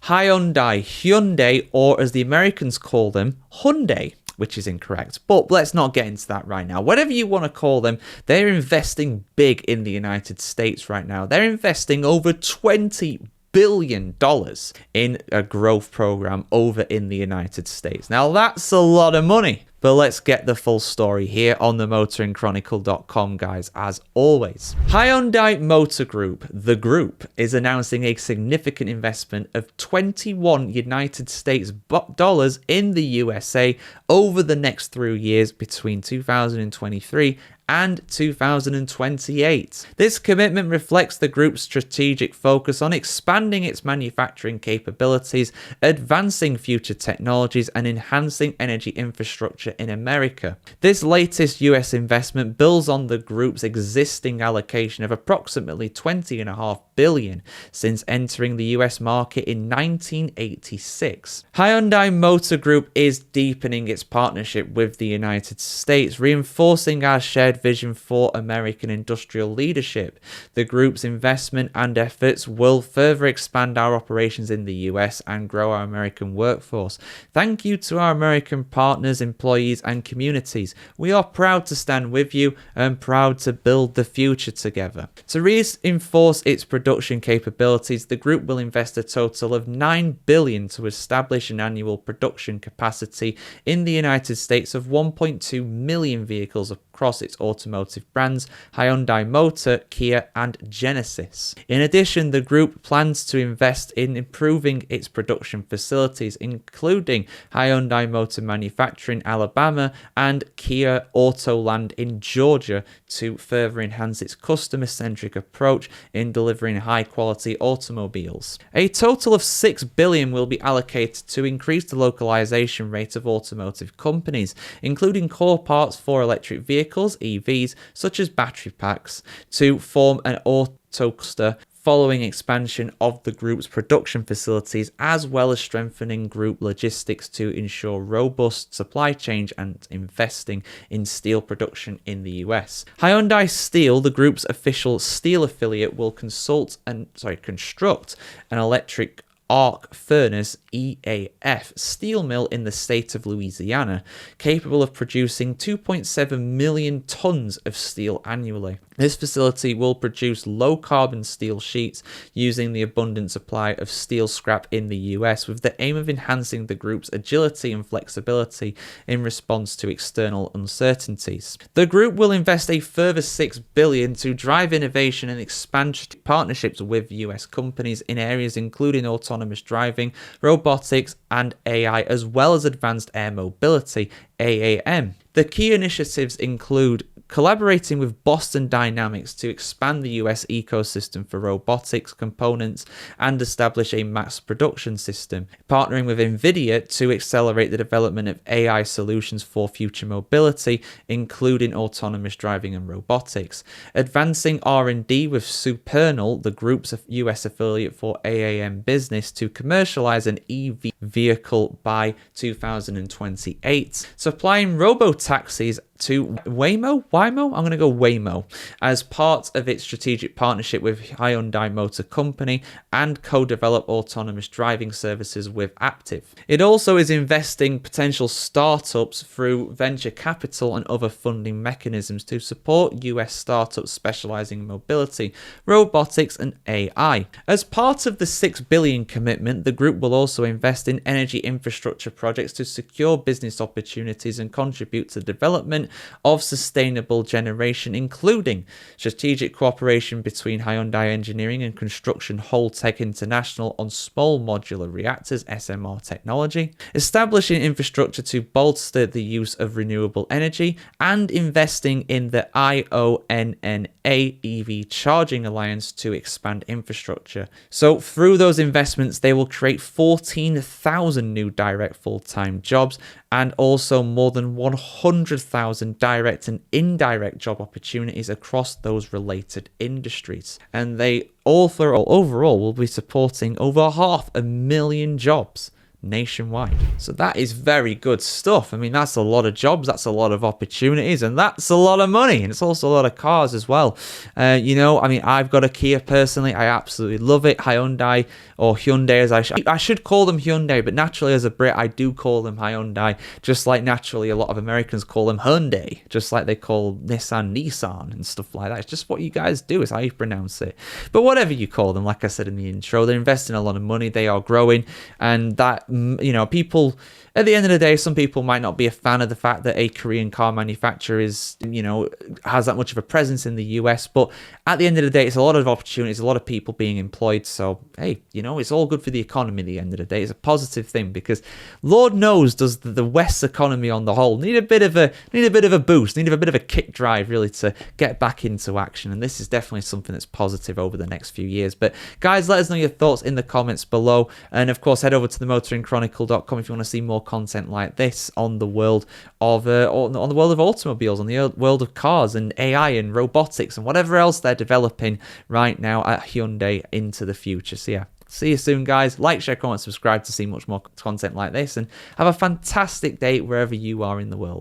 Hyundai, or as the Americans call them, Hyundai, which is incorrect. But let's not get into that right now. Whatever you want to call them, they're investing big in the United States right now. They're investing over $20 billion in a growth program over in the United States. Now, that's a lot of money. But let's get the full story here on the motoringchronicle.com, guys, as always. Hyundai Motor Group, the group, is announcing a significant investment of 21 United States dollars in the USA over the next 3 years between 2023 and 2028. This commitment reflects the group's strategic focus on expanding its manufacturing capabilities, advancing future technologies, and enhancing energy infrastructure in America. This latest US investment builds on the group's existing allocation of approximately $20.5 billion since entering the US market in 1986. Hyundai Motor Group is deepening its partnership with the United States, reinforcing our shared vision for American industrial leadership. The group's investment and efforts will further expand our operations in the US and grow our American workforce. Thank you to our American partners, employees, and communities. We are proud to stand with you and proud to build the future together. To reinforce its production capabilities, the group will invest a total of $9 billion to establish an annual production capacity in the United States of 1.2 million vehicles across its automotive brands Hyundai Motor, Kia, and Genesis. In addition, the group plans to invest in improving its production facilities, including Hyundai Motor Manufacturing Alabama and Kia Autoland in Georgia, to further enhance its customer-centric approach in delivering high-quality automobiles. A total of $6 billion will be allocated to increase the localization rate of automotive companies, including core parts for electric vehicles, EVs, such as battery packs, to form an auto cluster following expansion of the group's production facilities, as well as strengthening group logistics to ensure robust supply chains and investing in steel production in the US. Hyundai Steel, the group's official steel affiliate, will construct an electric arc furnace EAF steel mill in the state of Louisiana, capable of producing 2.7 million tons of steel annually. This facility will produce low-carbon steel sheets using the abundant supply of steel scrap in the US, with the aim of enhancing the group's agility and flexibility in response to external uncertainties. The group will invest a further $6 billion to drive innovation and expand partnerships with US companies in areas including autonomous driving, robotics, and AI, as well as advanced air mobility, AAM. The key initiatives include collaborating with Boston Dynamics to expand the US ecosystem for robotics components and establish a mass production system, partnering with NVIDIA to accelerate the development of AI solutions for future mobility, including autonomous driving and robotics, advancing R&D with Supernal, the group's US affiliate for AAM business, to commercialize an EV vehicle by 2028, supplying robo-taxis to Waymo? I'm going to go Waymo, as part of its strategic partnership with Hyundai Motor Company, and co-develop autonomous driving services with Aptiv. It also is investing potential startups through venture capital and other funding mechanisms to support US startups specializing in mobility, robotics, and AI. As part of the $6 billion commitment, the group will also invest in energy infrastructure projects to secure business opportunities and contribute to the development of sustainable generation, including strategic cooperation between Hyundai Engineering and Construction Holtec International on small modular reactors (SMR) technology, establishing infrastructure to bolster the use of renewable energy, and investing in the IONNA EV Charging Alliance to expand infrastructure. So through those investments, they will create 14,000 new direct full-time jobs and also more than 100,000 direct and indirect job opportunities across those related industries. And they overall will be supporting over 500,000 jobs. nationwide. So that is very good stuff. I mean, that's a lot of jobs, that's a lot of opportunities, and that's a lot of money, and it's also a lot of cars as well. You know, I mean, I've got a Kia personally. I absolutely love it. Hyundai, or Hyundai as I should call them Hyundai, but naturally as a Brit, I do call them Hyundai, just like naturally a lot of Americans call them Hyundai, just like they call Nissan and stuff like that. It's just what you guys do, is how you pronounce it. But whatever you call them, like I said in the intro, they're investing a lot of money, they are growing, and that, you know, people, at the end of the day, some people might not be a fan of the fact that a Korean car manufacturer is, you know, has that much of a presence in the US, but at the end of the day, it's a lot of opportunities, a lot of people being employed. So, hey, you know, it's all good for the economy at the end of the day. It's a positive thing, because Lord knows does the West's economy on the whole need a bit of a boost, need a bit of a kick drive really to get back into action. And this is definitely something that's positive over the next few years. But guys, let us know your thoughts in the comments below. And of course, head over to themotoringchronicle.com if you want to see more content like this on the world of on the world of automobiles, on the world of cars and AI and robotics and whatever else they're developing right now at Hyundai into the future. So yeah, see you soon, guys. Like, share, comment, subscribe to see much more content like this, and have a fantastic day wherever you are in the world.